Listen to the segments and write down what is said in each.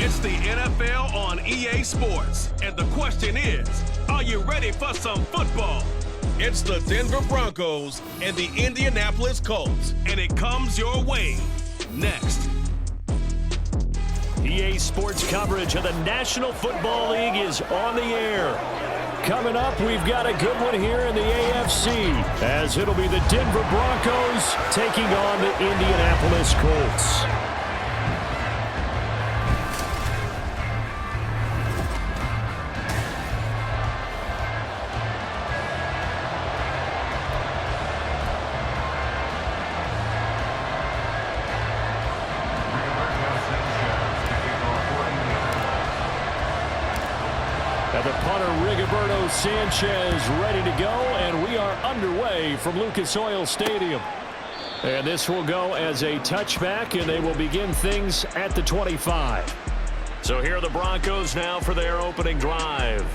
It's the NFL on EA Sports, and the question is, are you ready for some football? It's the Denver Broncos and the Indianapolis Colts, and it comes your way next. EA Sports coverage of the National Football League is on the air. Coming up, we've got a good one here in the AFC, as it'll be the Denver Broncos taking on the Indianapolis Colts. Sanchez ready to go, and we are underway from Lucas Oil Stadium. And this will go as a touchback, and they will begin things at the 25. So here are the Broncos now for their opening drive.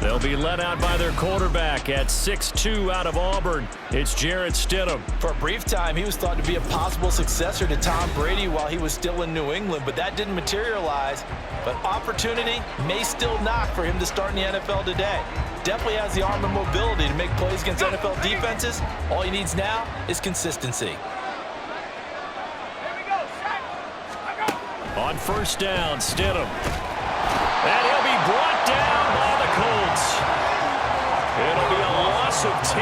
They'll be led out by their quarterback at 6'2" out of Auburn. It's Jarrett Stidham. For a brief time, he was thought to be a possible successor to Tom Brady while he was still in New England, but that didn't materialize. But opportunity may still knock for him to start in the NFL today. Definitely has the arm and mobility to make plays against NFL defenses. All he needs now is consistency. On first down, Stidham. And he'll be brought down by the Colts. It'll be a loss of 10.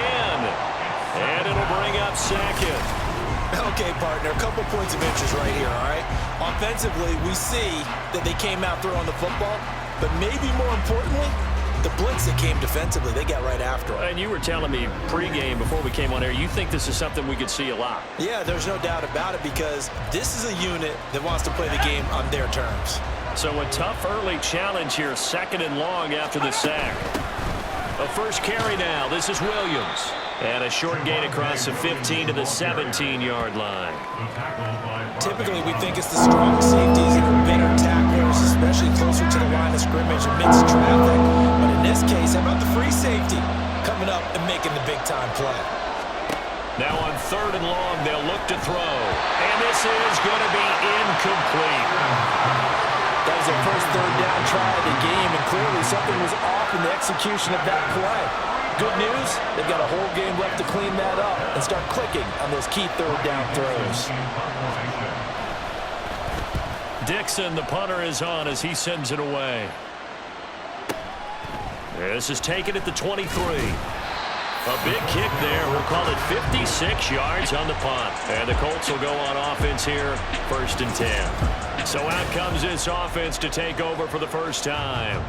And it'll bring up second. Okay, partner, a couple points of interest right here, all right? Offensively, we see that they came out throwing the football, but maybe more importantly, the blitz that came defensively, they got right after it. And you were telling me pregame before we came on air, you think this is something we could see a lot. Yeah, there's no doubt about it, because this is a unit that wants to play the game on their terms. So a tough early challenge here, second and long after the sack. A first carry now. This is Williams. And a short gain across the 15 to the 17-yard line. Typically, we think it's the strong safeties and the better tacklers, especially closer to the line of scrimmage amidst traffic. But in this case, how about the free safety coming up and making the big-time play? Now on third and long, they'll look to throw. And this is going to be incomplete. That was their first third down try of the game, and clearly something was off in the execution of that play. Good news, they've got a whole game left to clean that up and start clicking on those key third down throws. Dixon, the punter, is on as he sends it away. This is taken at the 23. A big kick there. We'll call it 56 yards on the punt. And the Colts will go on offense here, first and 10. So out comes this offense to take over for the first time.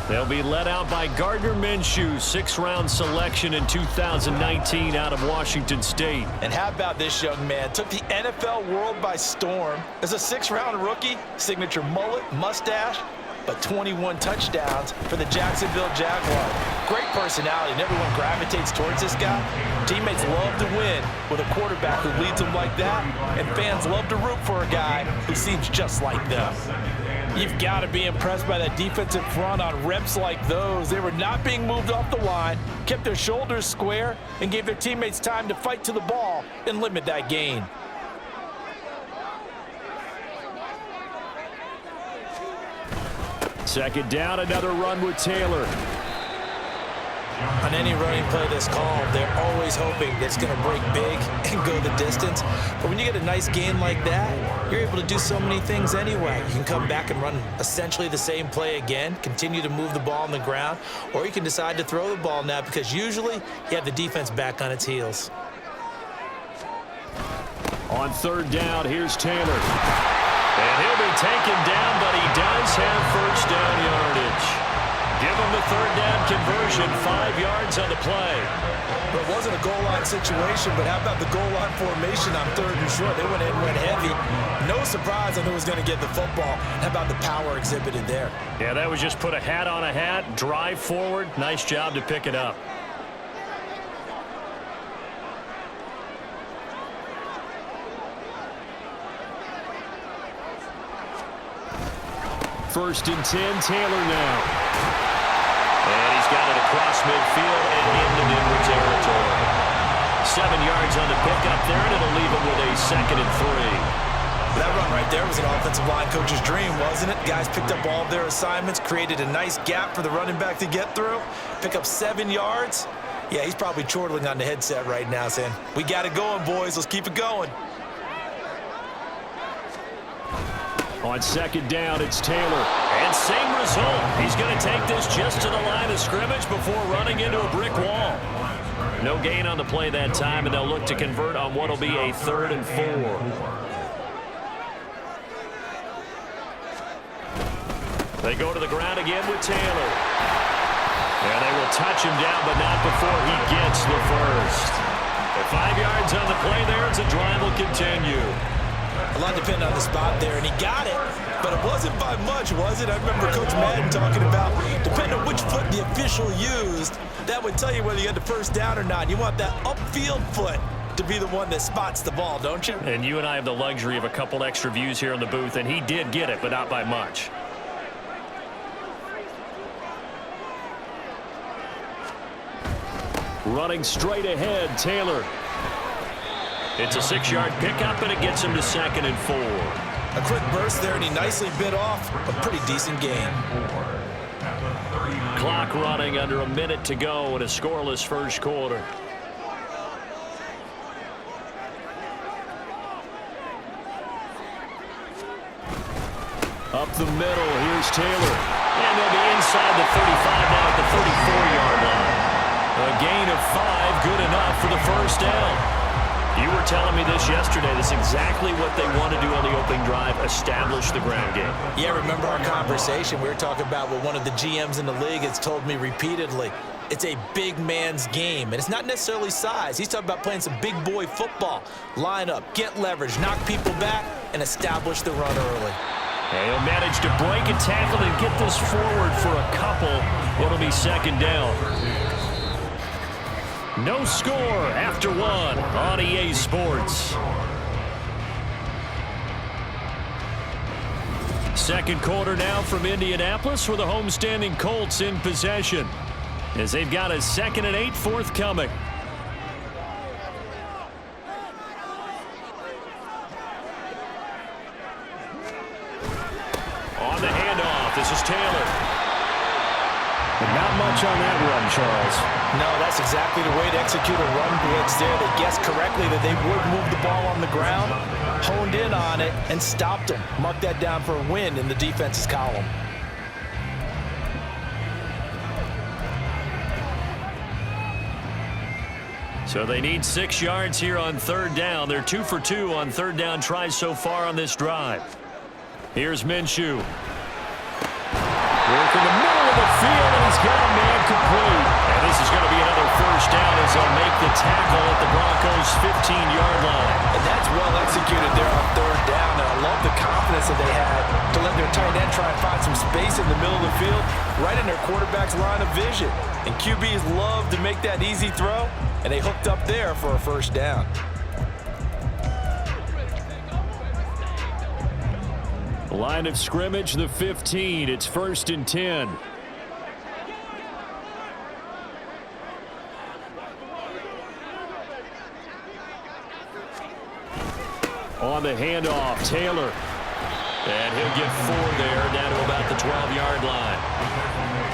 They'll be led out by Gardner Minshew, sixth-round selection in 2019 out of Washington State. And how about this young man? Took the NFL world by storm. As a sixth-round rookie, signature mullet, mustache, but 21 touchdowns for the Jacksonville Jaguars. Great personality, and everyone gravitates towards this guy. Teammates love to win with a quarterback who leads them like that, and fans love to root for a guy who seems just like them. You've got to be impressed by that defensive front on reps like those. They were not being moved off the line, kept their shoulders square, and gave their teammates time to fight to the ball and limit that gain. Second down, another run with Taylor. On any running play that's called, they're always hoping that it's going to break big and go the distance. But when you get a nice gain like that, you're able to do so many things anyway. You can come back and run essentially the same play again, continue to move the ball on the ground, or you can decide to throw the ball now because usually you have the defense back on its heels. On third down, here's Taylor. And he'll be taken down, but he does have first down yardage. Give him the third down conversion, 5 yards on the play. Well, it wasn't a goal line situation, but how about the goal line formation on third and short? They went in, went heavy. No surprise on who was going to get the football. How about the power exhibited there? Yeah, that was just put a hat on a hat, drive forward. Nice job to pick it up. First and 10, Taylor now. And he's got it across midfield and into Denver territory. 7 yards on the pickup there, and it'll leave him with a second and 3. That run right there was an offensive line coach's dream, wasn't it? Guys picked up all of their assignments, created a nice gap for the running back to get through, pick up 7 yards. Yeah, he's probably chortling on the headset right now saying, we got it going, boys. Let's keep it going. On second down, it's Taylor. And same result. He's going to take this just to the line of scrimmage before running into a brick wall. No gain on the play that time, and they'll look to convert on what will be a 3rd and 4. They go to the ground again with Taylor. And they will touch him down, but not before he gets the first. At 5 yards on the play there as the drive will continue. A lot depended on the spot there, and he got it, but it wasn't by much, was it? I remember Coach Madden talking about, depending on which foot the official used, that would tell you whether you had the first down or not. You want that upfield foot to be the one that spots the ball, don't you? And you and I have the luxury of a couple extra views here in the booth, and he did get it, but not by much. Running straight ahead, Taylor. It's a 6-yard pickup, and it gets him to 2nd and 4. A quick burst there, and he nicely bit off a pretty decent gain. Clock running, under a minute to go in a scoreless first quarter. Up the middle, here's Taylor. And they'll be inside the 35 now at the 34-yard line. A gain of 5, good enough for the first down. You were telling me this yesterday. That's exactly what they want to do on the opening drive, establish the ground game. Yeah, remember our conversation? We were talking about what one of the GMs in the league has told me repeatedly. It's a big man's game, and it's not necessarily size. He's talking about playing some big boy football. Line up, get leverage, knock people back, and establish the run early. And he'll manage to break a tackle and get this forward for a couple. It'll be 2nd down. No score after 1 on EA Sports. Second quarter now from Indianapolis with the homestanding Colts in possession as they've got a 2nd and 8 forthcoming. On the handoff, this is Taylor. But not much on that run, Charles. No, that's exactly the way to execute a run blitz there. They guessed correctly that they would move the ball on the ground, honed in on it, and stopped them. Mark that down for a win in the defense's column. So they need 6 yards here on 3rd down. They're 2 for 2 on 3rd down tries so far on this drive. Here's Minshew. Work in the middle of the field, and he's got a man complete. And this is going to be another first down as they'll make the tackle at the Broncos' 15-yard line. And that's well executed there on 3rd down. And I love the confidence that they had to let their tight end try and find some space in the middle of the field, right in their quarterback's line of vision. And QBs love to make that easy throw, and they hooked up there for a first down. Line of scrimmage, the 15. It's 1st and 10. On the handoff, Taylor. And he'll get 4 there, down to about the 12-yard line.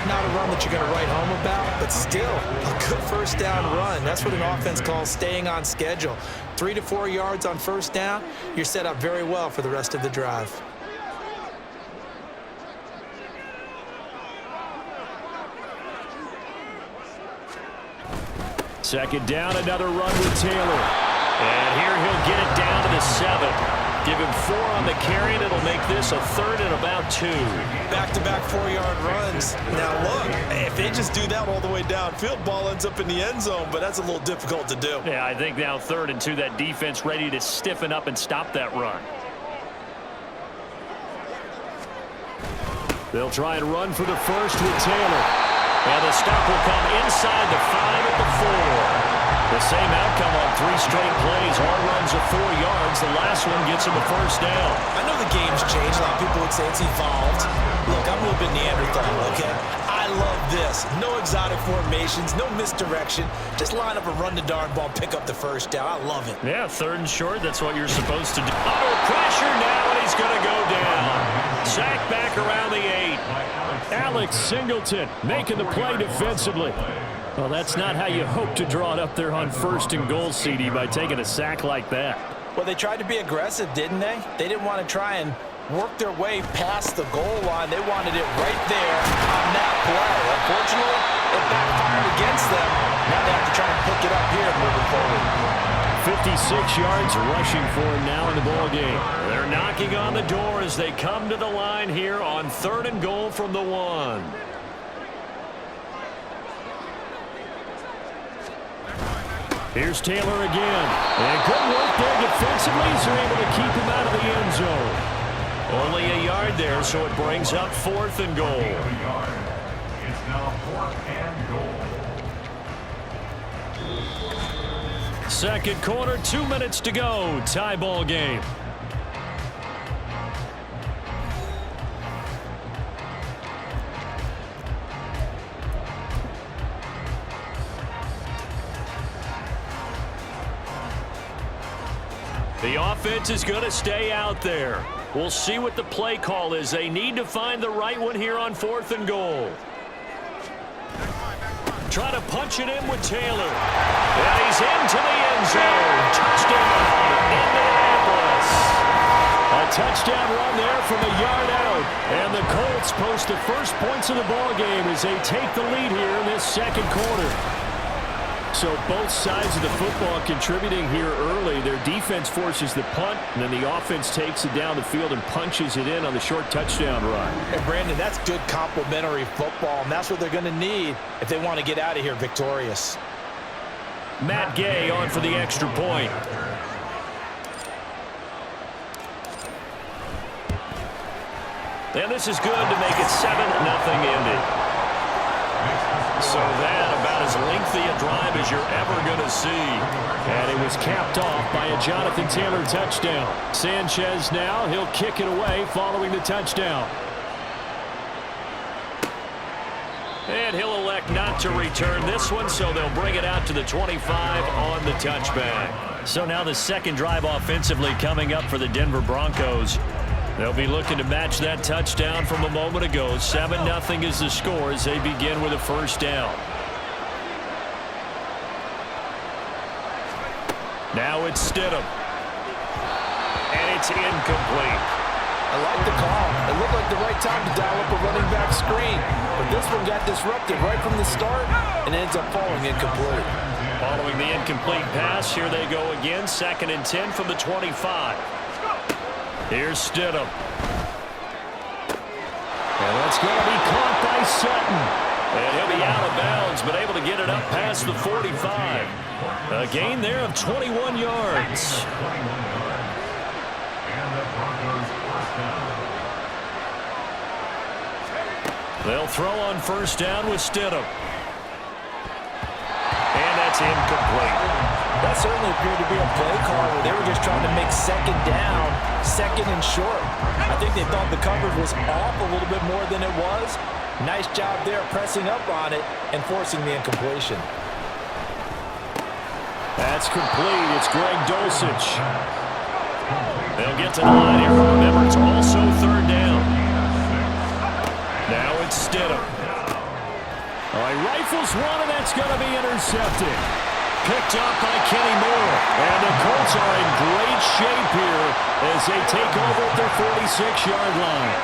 Not a run that you're going to write home about, but still a good first down run. That's what an offense calls staying on schedule. 3 to 4 yards on first down, you're set up very well for the rest of the drive. Second down, another run with Taylor. And here he'll get it down to the 7. Give him 4 on the carry, and it'll make this a 3rd and about 2. Back-to-back 4-yard runs. Now, look, if they just do that all the way downfield, ball ends up in the end zone, but that's a little difficult to do. Yeah, I think now 3rd and 2, that defense ready to stiffen up and stop that run. They'll try and run for the first with Taylor. And the stop will come inside the 5 at the 4. The same outcome on 3 straight plays. All runs are 4 yards. The last one gets him a first down. I know the game's changed. A lot of people would say it's evolved. Look, I'm a little bit Neanderthal, okay? I I love this. No exotic formations, no misdirection. Just line up and run the darn ball, pick up the first down. I love it. Yeah, 3rd and short. That's what you're supposed to do. Under pressure now, and he's going to go down. Sack back around the 8. Alex Singleton making the play defensively. Well, that's not how you hope to draw it up there on 1st and goal, CD, by taking a sack like that. Well, they tried to be aggressive, didn't they? They didn't want to try and work their way past the goal line. They wanted it right there on that play. Unfortunately, it backfired against them. Now they have to try and pick it up here moving forward. 56 yards rushing for him now in the ball game. They're knocking on the door as they come to the line here on 3rd and goal from the 1. Here's Taylor again. And good work there defensively as they're able to keep him out of the end zone. Only a yard there, so it brings up 4th and goal. It's now 4th and goal. 2nd quarter, 2 minutes to go. Tie ball game. The offense is going to stay out there. We'll see what the play call is. They need to find the right one here on 4th and goal. Try to punch it in with Taylor. And he's into the end zone. Touchdown, Indianapolis. A touchdown run there from a yard out. And the Colts post the first points of the ball game as they take the lead here in this 2nd quarter. So both sides of the football contributing here early. Their defense forces the punt, and then the offense takes it down the field and punches it in on the short touchdown run. And Brandon, that's good complementary football, and that's what they're going to need if they want to get out of here victorious. Matt Gay on for the extra point. And this is good to make it 7-0 Indy. So that about as lengthy a drive as you're ever going to see. And it was capped off by a Jonathan Taylor touchdown. Sanchez now, he'll kick it away following the touchdown. And he'll elect not to return this one, so they'll bring it out to the 25 on the touchback. So now the 2nd drive offensively coming up for the Denver Broncos. They'll be looking to match that touchdown from a moment ago. 7-0 is the score as they begin with a first down. Now it's Stidham. And it's incomplete. I like the call. It looked like the right time to dial up a running back screen. But this one got disrupted right from the start and ends up falling incomplete. Following the incomplete pass, here they go again. 2nd and 10 from the 25. Here's Stidham. And that's going to be caught by Sutton. And he'll be out of bounds, but able to get it up past the 45. A gain there of 21 yards. They'll throw on first down with Stidham. And that's incomplete. That certainly appeared to be a play call where they were just trying to make 2nd down, 2nd and short. I think they thought the coverage was off a little bit more than it was. Nice job there pressing up on it and forcing the incompletion. That's complete. It's Greg Dulcich. They'll get to the line here. Remember, it's also 3rd down. Now it's Stidham. All right, rifles one, and that's going to be intercepted. Picked up by Kenny Moore. And the Colts are in great shape here as they take over at their 46-yard line.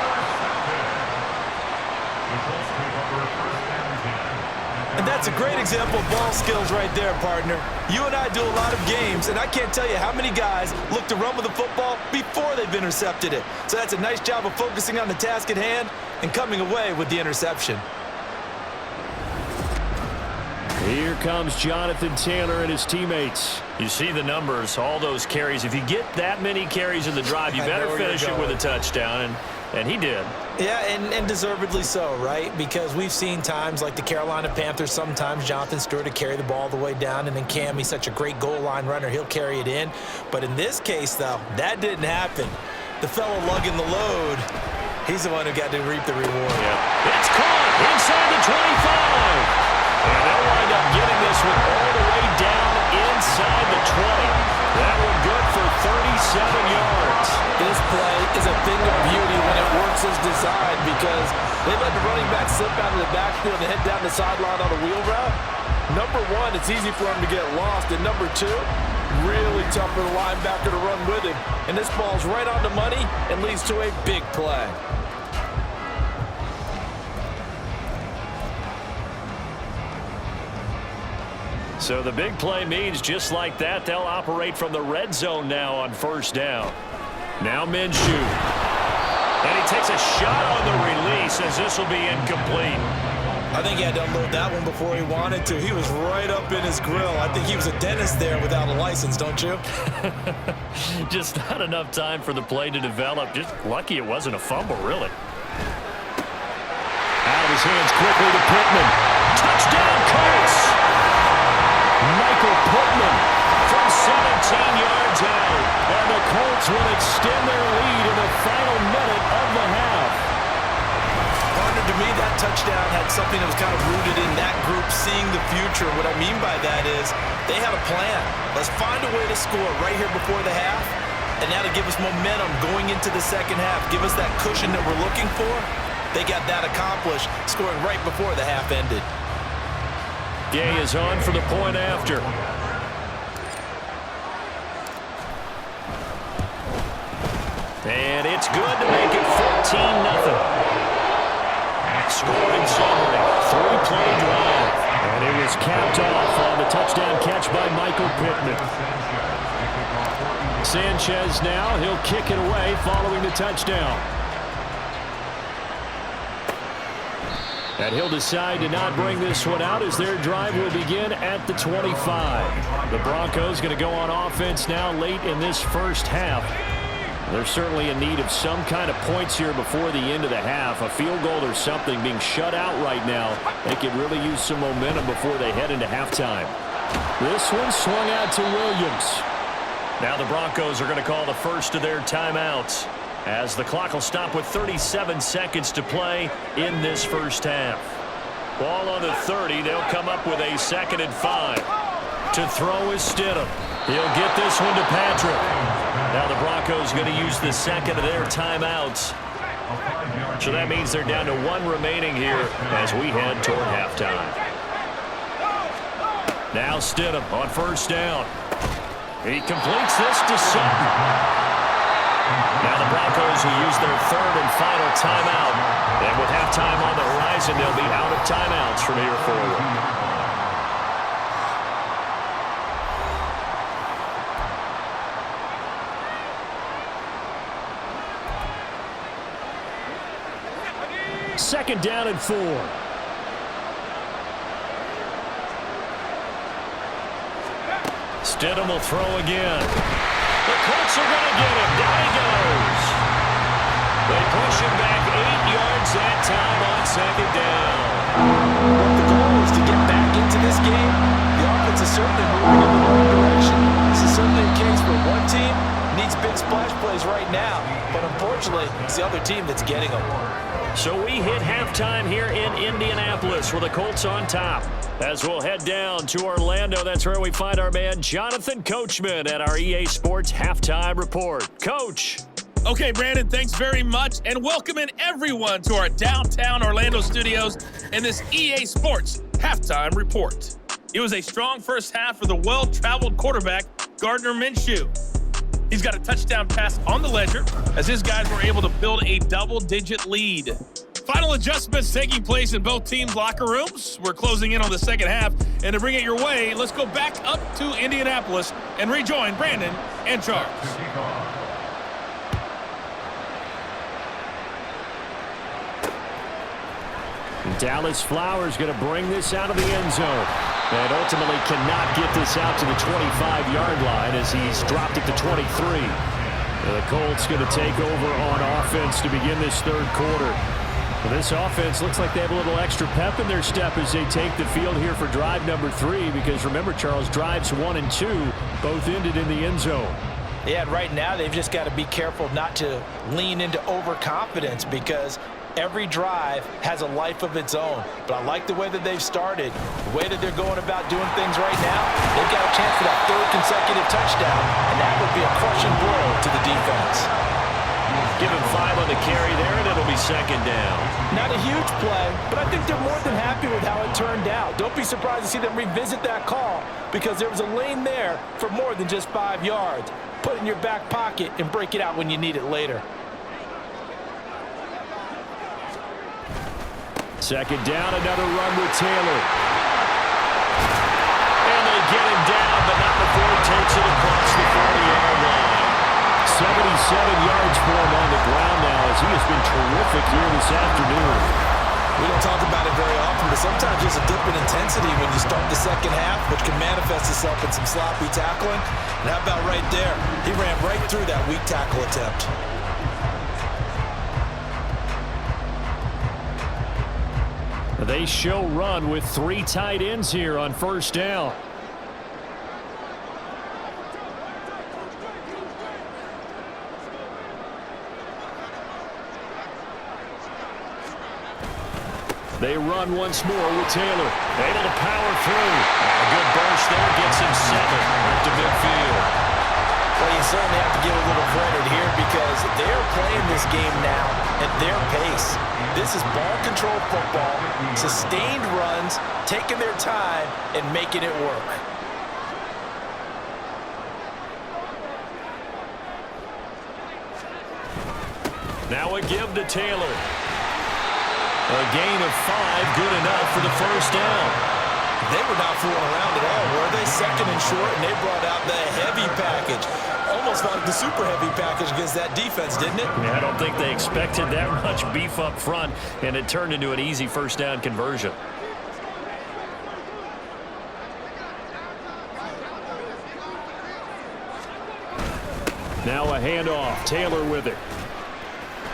And that's a great example of ball skills right there, partner. You and I do a lot of games, and I can't tell you how many guys look to run with the football before they've intercepted it. So that's a nice job of focusing on the task at hand and coming away with the interception. Here comes Jonathan Taylor and his teammates. You see the numbers, all those carries. If you get that many carries in the drive, you better finish it with a touchdown, and he did. Yeah, and deservedly so, right? Because we've seen times like the Carolina Panthers, sometimes Jonathan Stewart to carry the ball all the way down, and then Cam, he's such a great goal line runner, he'll carry it in. But in this case, though, that didn't happen. The fellow lugging the load, he's the one who got to reap the reward. Yeah. It's caught. inside the 25. And they'll wind up getting this one all the way down inside the 20. That one good for 37 yards. This play is a thing of beauty when it works as designed because they let the running back slip out of the backfield and head down the sideline on a wheel route. Number one, it's easy for him to get lost. And number two, really tough for the linebacker to run with him. And this ball's right on the money and leads to a big play. So the big play means just like that, they'll operate from the red zone now on first down. Now Minshew. And he takes a shot on the release as this will be incomplete. I think he had to unload that one before he wanted to. He was right up in his grill. I think he was a dentist there without a license, don't you? Just not enough time for the play to develop. Just lucky it wasn't a fumble, really. Out of his hands quickly to Pittman. Touchdown, Colts! Michael Pittman from 17 yards out. And the Colts will extend their lead in the final minute of the half. Partner, to me, that touchdown had something that was kind of rooted in that group seeing the future. What I mean by that is they had a plan. Let's find a way to score right here before the half. And now to give us momentum going into the second half. Give us that cushion that we're looking for. They got that accomplished, scoring right before the half ended. Gay is on for the point after. And it's good to make it 14-0. Scoring summary, 3-play drive. And it was capped off on the touchdown catch by Michael Pittman. Sanchez now, he'll kick it away following the touchdown. And he'll decide to not bring this one out as their drive will begin at the 25. The Broncos going to go on offense now late in this first half. They're certainly in need of some kind of points here before the end of the half. A field goal or something being shut out right now. They could really use some momentum before they head into halftime. This one swung out to Williams. Now the Broncos are going to call the first of their timeouts, as the clock will stop with 37 seconds to play in this first half. Ball on the 30. They'll come up with a 2nd and 5. To throw is Stidham. He'll get this one to Patrick. Now the Broncos going to use the second of their timeouts. So that means they're down to 1 remaining here as we head toward halftime. Now Stidham on first down. He completes this to Sutton. Now the Broncos will use their 3rd and final timeout. And with halftime on the horizon, they'll be out of timeouts from here forward. Second down and 4. Stidham will throw again. The Colts are going to get him. Down he goes. They push him back 8 yards that time on 2nd down. What the goal is to get back into this game. The offense is certainly moving in the right direction. This is certainly a case where one team needs big splash plays right now, but unfortunately, it's the other team that's getting them. So we hit halftime here in Indianapolis with the Colts on top. As we'll head down to Orlando, that's where we find our man Jonathan Coachman at our EA Sports Halftime Report. Coach. Okay, Brandon, thanks very much, and welcoming everyone to our downtown Orlando studios in this EA Sports Halftime Report. It was a strong first half for the well-traveled quarterback, Gardner Minshew. He's got a touchdown pass on the ledger as his guys were able to build a double-digit lead. Final adjustments taking place in both teams' locker rooms. We're closing in on the second half, and to bring it your way, let's go back up to Indianapolis and rejoin Brandon and Charles. Dallas Flowers going to bring this out of the end zone. And ultimately cannot get this out to the 25-yard line as he's dropped it to 23. And the Colts going to take over on offense to begin this third quarter. Well, this offense looks like they have a little extra pep in their step as they take the field here for drive number 3. Because remember, Charles, drives 1 and 2 both ended in the end zone. Yeah, right now they've just got to be careful not to lean into overconfidence because Every drive has a life of its own, but I like the way that they've started, the way that they're going about doing things right now. They've got a chance for that third consecutive touchdown, and that would be a crushing blow to the defense. Give him 5 on the carry there, and it'll be second down. Not a huge play, but I think they're more than happy with how it turned out. Don't be surprised to see them revisit that call because there was a lane there for more than just 5 yards. Put it in your back pocket and break it out when you need it later. Second down, another run with Taylor. And they get him down, but not before he takes it across the 40-yard line. 77 yards for him on the ground now as he has been terrific here this afternoon. We don't talk about it very often, but sometimes there's a dip in intensity when you start the second half, which can manifest itself in some sloppy tackling. And how about right there? He ran right through that weak tackle attempt. They show run with 3 tight ends here on first down. They run once more with Taylor. Able to power through. A good burst there gets him 7 up to midfield. Well, you certainly have to give a little credit here because they're playing this game now at their pace. This is ball control football, sustained runs, taking their time and making it work. Now a give to Taylor. A gain of 5, good enough for the first down. They were not fooling around at all, were they? Second and short, and they brought out the heavy package. Almost like the super heavy package against that defense, didn't it? Yeah, I don't think they expected that much beef up front, and it turned into an easy first down conversion. Now a handoff. Taylor with it.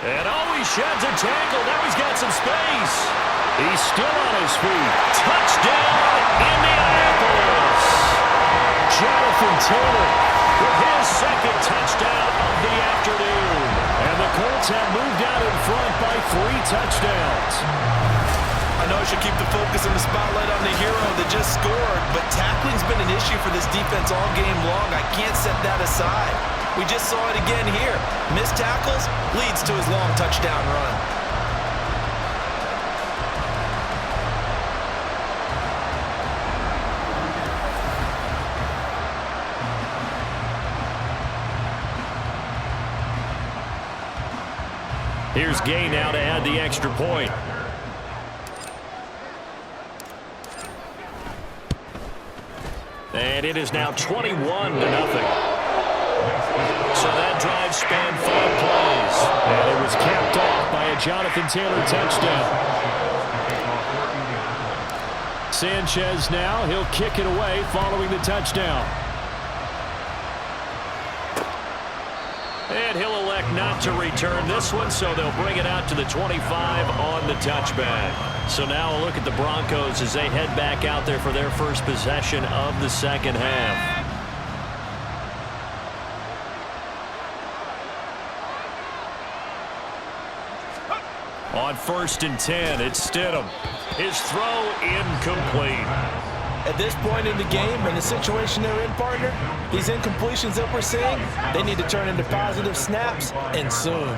And he sheds a tackle. Now he's got some space. He's still on his feet. Touchdown, Indianapolis. Jonathan Taylor with his second touchdown of the afternoon. And the Colts have moved out in front by 3 touchdowns. I know I should keep the focus and the spotlight on the hero that just scored, but tackling's been an issue for this defense all game long. I can't set that aside. We just saw it again here. Missed tackles leads to his long touchdown run. Here's Gay now to add the extra point. And it is now 21-0. So that drive spanned 5 plays. And it was capped off by a Jonathan Taylor touchdown. Sanchez now, he'll kick it away following the touchdown. And he'll elect not to return this one, so they'll bring it out to the 25 on the touchback. So now a look at the Broncos as they head back out there for their first possession of the second half. On 1st and 10, it's Stidham. His throw incomplete. At this point in the game, in the situation they're in, partner, these incompletions that we're seeing, they need to turn into positive snaps, and soon.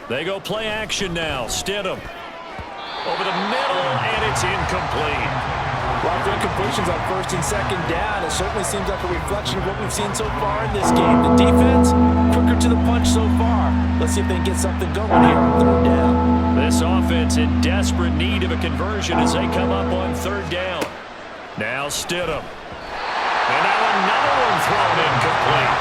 They go play action now. Stidham over the middle, and it's incomplete. Lots of incompletions on 1st and 2nd down. It certainly seems like a reflection of what we've seen so far in this game. The defense, quicker to the punch so far. Let's see if they can get something going here on 3rd down. This offense in desperate need of a conversion as they come up on 3rd down. Now Stidham. And now another one thrown incomplete.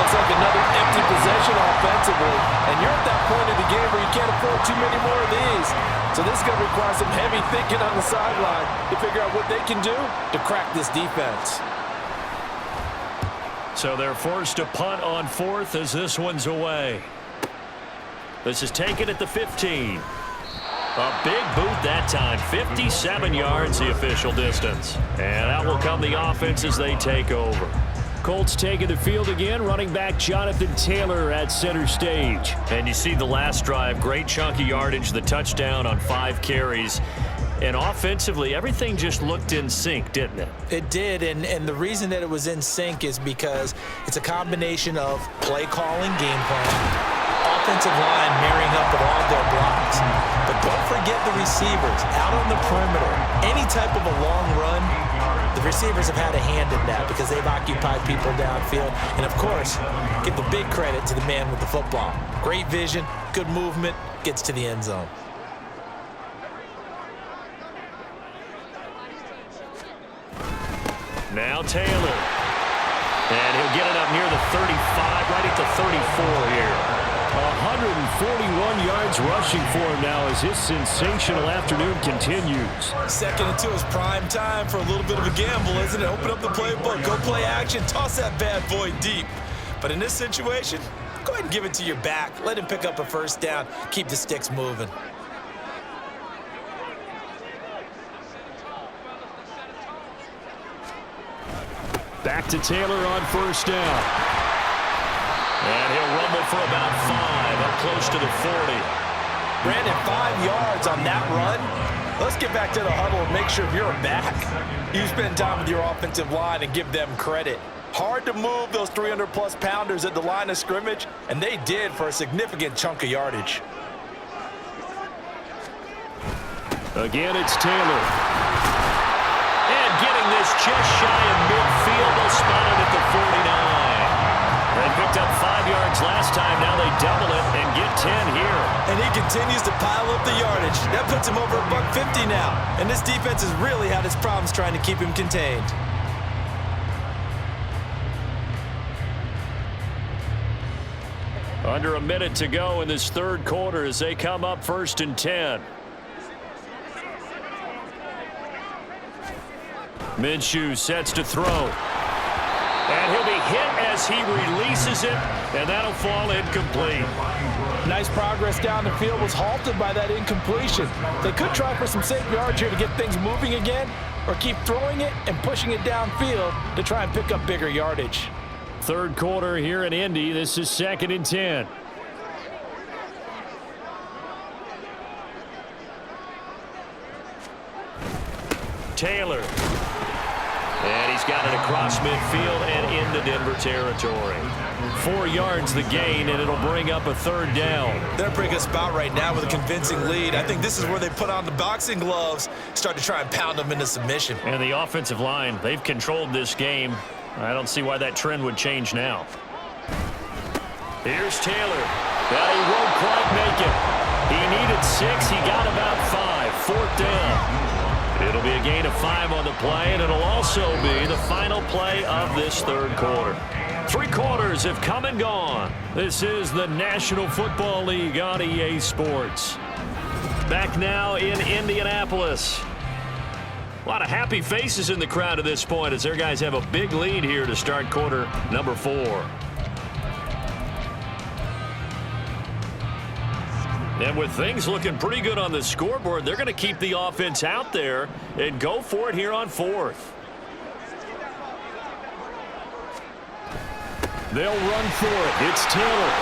Looks like another empty possession offensively. And you're at that point in the game where you can't afford too many more of these. So this is going to require some heavy thinking on the sideline to figure out what they can do to crack this defense. So they're forced to punt on 4th as this one's away. This is taken at the 15. A big boot that time. 57 yards the official distance. And out will come the offense as they take over. Colts taking the field again. Running back Jonathan Taylor at center stage. And you see the last drive, great chunk of yardage, the touchdown on 5 carries. And offensively, everything just looked in sync, didn't it? It did, and the reason that it was in sync is because it's a combination of play calling, game plan, offensive line marrying up with all their blocks. But don't forget the receivers out on the perimeter. Any type of a long run, the receivers have had a hand in that because they've occupied people downfield. And, of course, give the big credit to the man with the football. Great vision, good movement, gets to the end zone. Now Taylor. And he'll get it up near the 35, right at the 34 here. 141 yards rushing for him now as his sensational afternoon continues. Second into his prime time for a little bit of a gamble, isn't it? Open up the playbook, go play action, toss that bad boy deep. But in this situation, go ahead and give it to your back. Let him pick up a first down, keep the sticks moving. Back to Taylor on first down. And he'll rumble for about 5, up close to the 40. Brandon, 5 yards on that run. Let's get back to the huddle and make sure you're back. You spend time with your offensive line and give them credit. Hard to move those 300-plus pounders at the line of scrimmage, and they did for a significant chunk of yardage. Again, it's Taylor. And getting this just shy of midfield, they'll spot it at the 49. They picked up 5 yards last time. Now they double it and get 10 here. And he continues to pile up the yardage. That puts him over $150 now. And this defense has really had its problems trying to keep him contained. Under a minute to go in this third quarter as they come up 1st and 10. Minshew sets to throw. And he'll be hit as he releases it, and that'll fall incomplete. Nice progress down the field, was halted by that incompletion. They could try for some safe yards here to get things moving again, or keep throwing it and pushing it downfield to try and pick up bigger yardage. Third quarter here in Indy. This is 2nd and 10. Taylor. And he's got it across midfield and into Denver territory. 4 yards the gain, and it'll bring up a 3rd down. They're in a pretty good spot right now with a convincing lead. I think this is where they put on the boxing gloves, start to try and pound them into submission. And the offensive line, they've controlled this game. I don't see why that trend would change now. Here's Taylor. But he won't quite make it. He needed 6. He got about 5. 4th down. It'll be a gain of 5 on the play, and it'll also be the final play of this third quarter. 3 quarters have come and gone. This is the National Football League on EA Sports. Back now in Indianapolis. A lot of happy faces in the crowd at this point as their guys have a big lead here to start quarter number 4. And with things looking pretty good on the scoreboard, they're going to keep the offense out there and go for it here on 4th. They'll run for it. It's Taylor.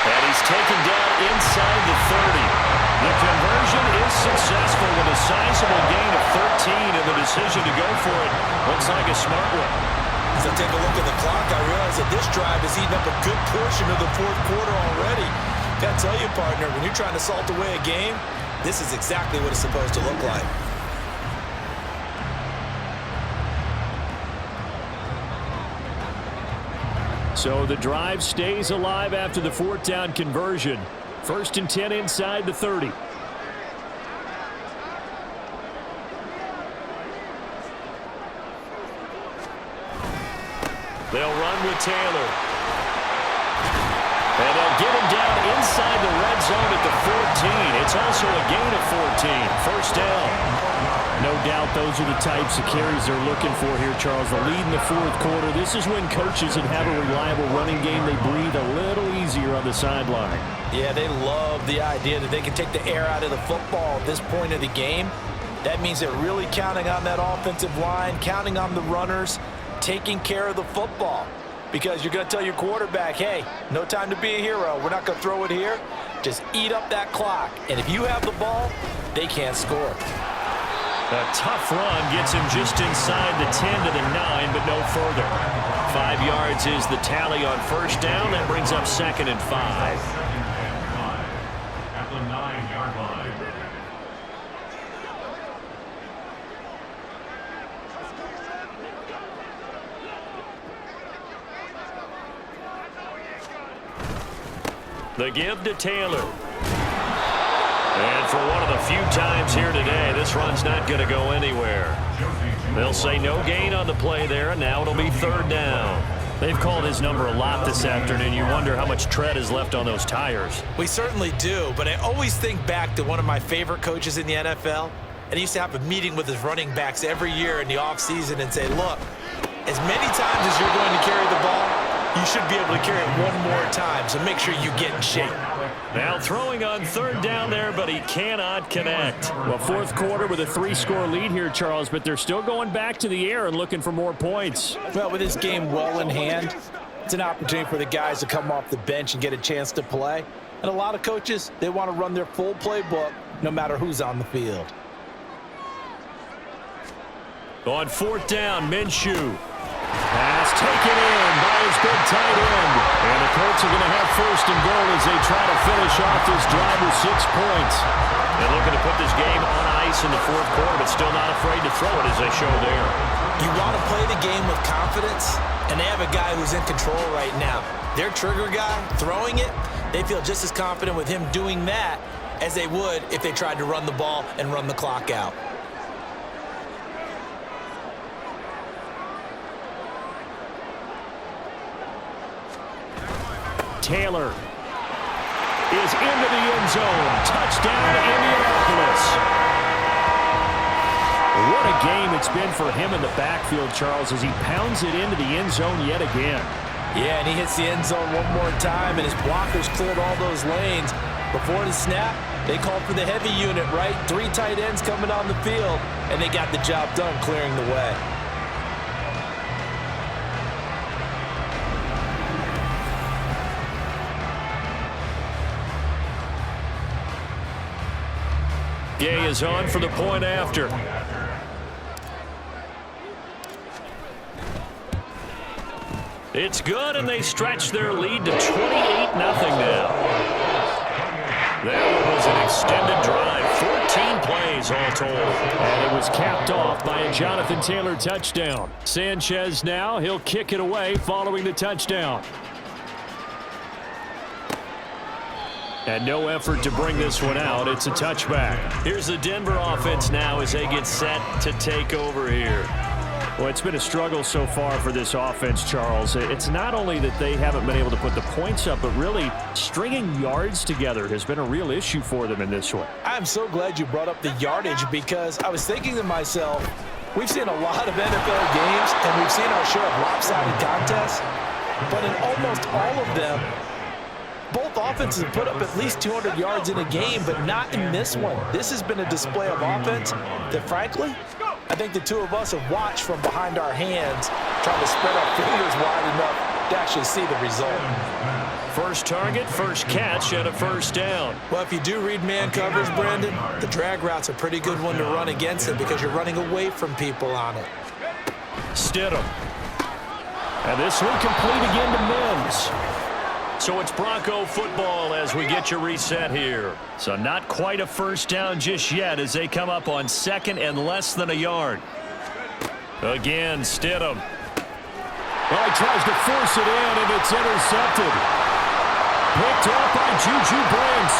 And he's taken down inside the 30. The conversion is successful with a sizable gain of 13, and the decision to go for it looks like a smart one. As I take a look at the clock, I realize that this drive has eaten up a good portion of the 4th quarter already. Gotta tell you, partner, when you're trying to salt away a game, this is exactly what it's supposed to look like. So the drive stays alive after the 4th down conversion. 1st and 10 inside the 30. They'll run with Taylor. And they'll get him down inside the red zone at the 14. It's also a gain of 14. 1st down. No doubt those are the types of carries they're looking for here, Charles. The lead in the 4th quarter. This is when coaches that have a reliable running game, they breathe a little easier on the sideline. Yeah, they love the idea that they can take the air out of the football at this point of the game. That means they're really counting on that offensive line, counting on the runners, taking care of the football. Because you're going to tell your quarterback, hey, no time to be a hero. We're not going to throw it here. Just eat up that clock. And if you have the ball, they can't score. A tough run gets him just inside the 10 to the 9, but no further. 5 yards is the tally on first down. That brings up 2nd and 5. At the 9-yard line. The give to Taylor. And for one of the few times here today, this run's not going to go anywhere. They'll say no gain on the play there, and now it'll be 3rd down. They've called his number a lot this afternoon. You wonder how much tread is left on those tires. We certainly do, but I always think back to one of my favorite coaches in the NFL, and he used to have a meeting with his running backs every year in the offseason and say, look, as many times as you're going to carry the ball, you should be able to carry it one more time, so make sure you get in shape. Now throwing on 3rd down there, but he cannot connect. Well, 4th quarter with a 3-score lead here, Charles, but they're still going back to the air and looking for more points. Well, with this game well in hand, it's an opportunity for the guys to come off the bench and get a chance to play. And a lot of coaches, they want to run their full playbook no matter who's on the field. On 4th down, Minshew. Pass taken in by his big tight end. And the Colts are going to have 1st and goal as they try to finish off this drive with 6 points. They're looking to put this game on ice in the 4th quarter, but still not afraid to throw it as they show there. You want to play the game with confidence, and they have a guy who's in control right now. Their trigger guy, throwing it, they feel just as confident with him doing that as they would if they tried to run the ball and run the clock out. Taylor is into the end zone. Touchdown, Indianapolis. What a game it's been for him in the backfield, Charles, as he pounds it into the end zone yet again. Yeah, and he hits the end zone one more time, and his blockers cleared all those lanes. Before the snap, they called for the heavy unit, right? 3 tight ends coming on the field, and they got the job done clearing the way. Gay is on for the point after. It's good, and they stretch their lead to 28-0 now. That was an extended drive, 14 plays all told. And it was capped off by a Jonathan Taylor touchdown. Sanchez now, he'll kick it away following the touchdown. And no effort to bring this one out. It's a touchback. Here's the Denver offense now as they get set to take over here. Well, it's been a struggle so far for this offense, Charles. It's not only that they haven't been able to put the points up, but really stringing yards together has been a real issue for them in this one. I'm so glad you brought up the yardage because I was thinking to myself, we've seen a lot of NFL games and we've seen our share of lopsided contests, but in almost all of them, both offenses have put up at least 200 yards in a game, but not in this one. This has been a display of offense that, frankly, I think the two of us have watched from behind our hands, trying to spread our fingers wide enough to actually see the result. First target, first catch, and a 1st down. Well, if you do read man covers, Brandon, the drag route's a pretty good one to run against it because you're running away from people on it. Stidham. And this one complete again to Mims. So it's Bronco football as we get you reset here. So not quite a 1st down just yet as they come up on 2nd and less than a yard. Again, Stidham. Well, he tries to force it in, and it's intercepted. Picked off by Juju Brents.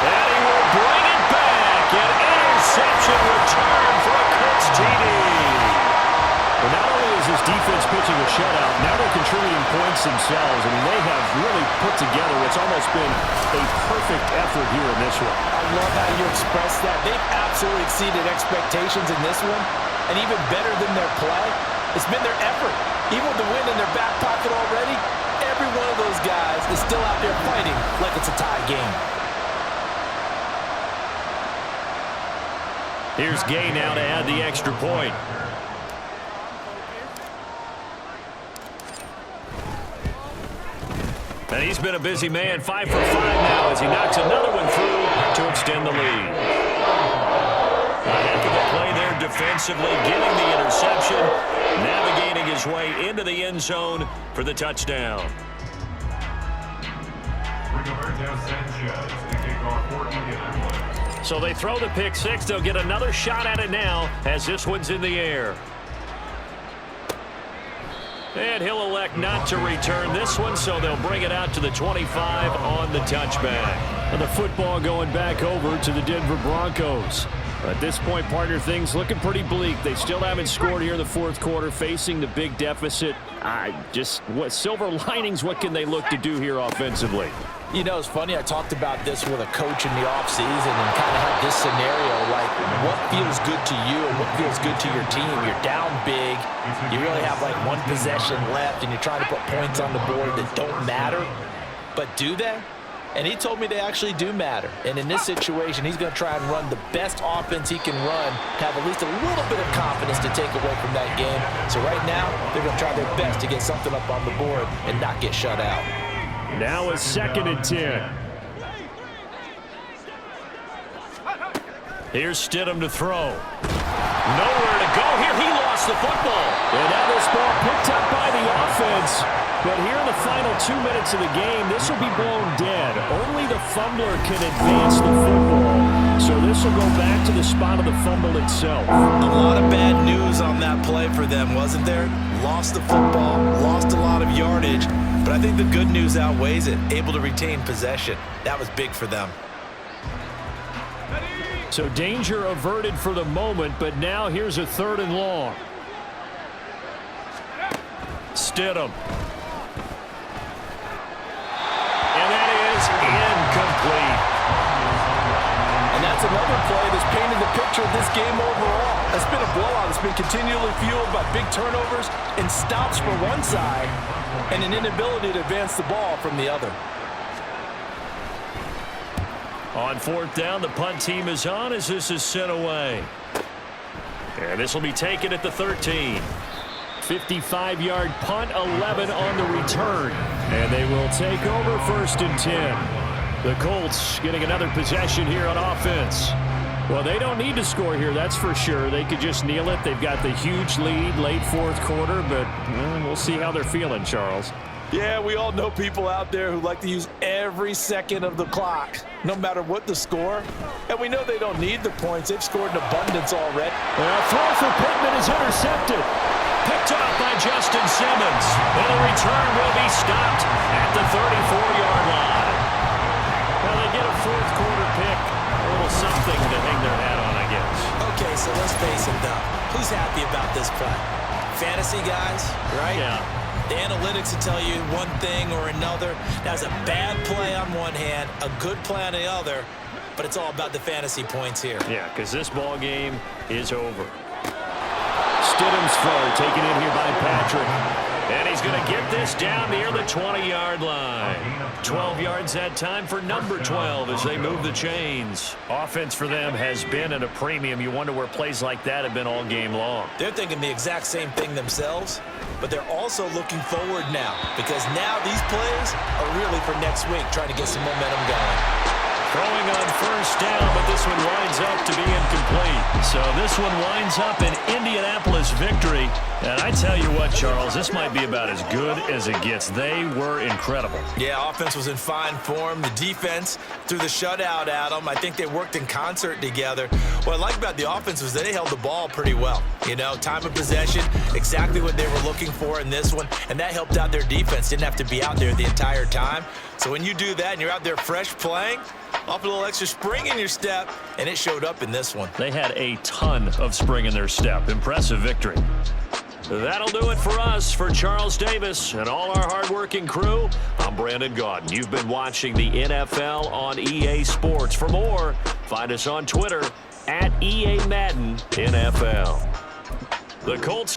And he will bring it back. An interception return for a Colts TD. Well, not only is this defense pitching a shutout, now they're contributing points themselves. I mean, they have really put together what's almost been a perfect effort here in this one. I love how you express that. They've absolutely exceeded expectations in this one, and even better than their play, it's been their effort. Even with the win in their back pocket already, every one of those guys is still out there fighting like it's a tie game. Here's Gay now to add the extra point. And he's been a busy man, 5 for 5 now as he knocks another one through to extend the lead. A heck of a play there defensively, getting the interception, navigating his way into the end zone for the touchdown. So they throw the pick six. They'll get another shot at it now as this one's in the air. And he'll elect not to return this one, so they'll bring it out to the 25 on the touchback. And the football going back over to the Denver Broncos. At this point, partner, things looking pretty bleak. They still haven't scored here in the fourth quarter, facing the big deficit. What silver linings, what can they look to do here offensively? You know, it's funny, I talked about this with a coach in the offseason and kind of had this scenario, like what feels good to you and what feels good to your team. You're down big, you really have like one possession left, and you're trying to put points on the board that don't matter. But do they? And he told me they actually do matter. And in this situation, he's going to try and run the best offense he can run to have at least a little bit of confidence to take away from that game. So right now, they're going to try their best to get something up on the board and not get shut out. Now a 2nd and 10. Here's Stidham to throw. Nowhere to go here. He lost the football. And now this ball picked up by the offense. But here in the final 2 minutes of the game, this will be blown dead. Only the fumbler can advance the football. So this will go back to the spot of the fumble itself. A lot of bad news on that play for them, wasn't there? Lost the football, lost a lot of yardage. But I think the good news outweighs it. Able to retain possession. That was big for them. So danger averted for the moment, but now here's a 3rd and long. Stidham. And that is incomplete. And that's another play that's painted the picture of this game overall. It's been a blowout. It's been continually fueled by big turnovers and stops for one side and an inability to advance the ball from the other. On 4th down, the punt team is on as this is sent away. And this will be taken at the 13. 55-yard punt, 11 on the return. And they will take over 1st and 10. The Colts getting another possession here on offense. Well, they don't need to score here, that's for sure. They could just kneel it. They've got the huge lead late 4th quarter, but we'll see how they're feeling, Charles. Yeah, we all know people out there who like to use every second of the clock, no matter what the score. And we know they don't need the points. They've scored in abundance already. A throw for Pittman is intercepted. Picked off by Justin Simmons. And the return will be stopped at the 34-yard line. Well, they get a 4th quarter pick. A little something to hang their hat on, I guess. Okay, so let's face it, though. Who's happy about this play? Fantasy guys, right? Yeah. The analytics will tell you one thing or another. That's a bad play on one hand, a good play on the other, but it's all about the fantasy points here. Yeah, because this ball game is over. Stidham's throw taken in here by Patrick. And he's going to get this down near the 20-yard line. 12 yards that time for number 12 as they move the chains. Offense for them has been at a premium. You wonder where plays like that have been all game long. They're thinking the exact same thing themselves, but they're also looking forward now because now these plays are really for next week, trying to get some momentum going. Throwing on 1st down, but this one winds up to be incomplete. So this one winds up an Indianapolis victory. And I tell you what, Charles, this might be about as good as it gets. They were incredible. Yeah, offense was in fine form. The defense threw the shutout at them. I think they worked in concert together. What I like about the offense was they held the ball pretty well. You know, time of possession, exactly what they were looking for in this one. And that helped out their defense. Didn't have to be out there the entire time. So when you do that and you're out there fresh playing, off a little extra spring in your step, and it showed up in this one. They had a ton of spring in their step. Impressive victory. That'll do it for us. For Charles Davis and all our hardworking crew, I'm Brandon Gaudin. You've been watching the NFL on EA Sports. For more, find us on Twitter @EA Madden NFL. The Colts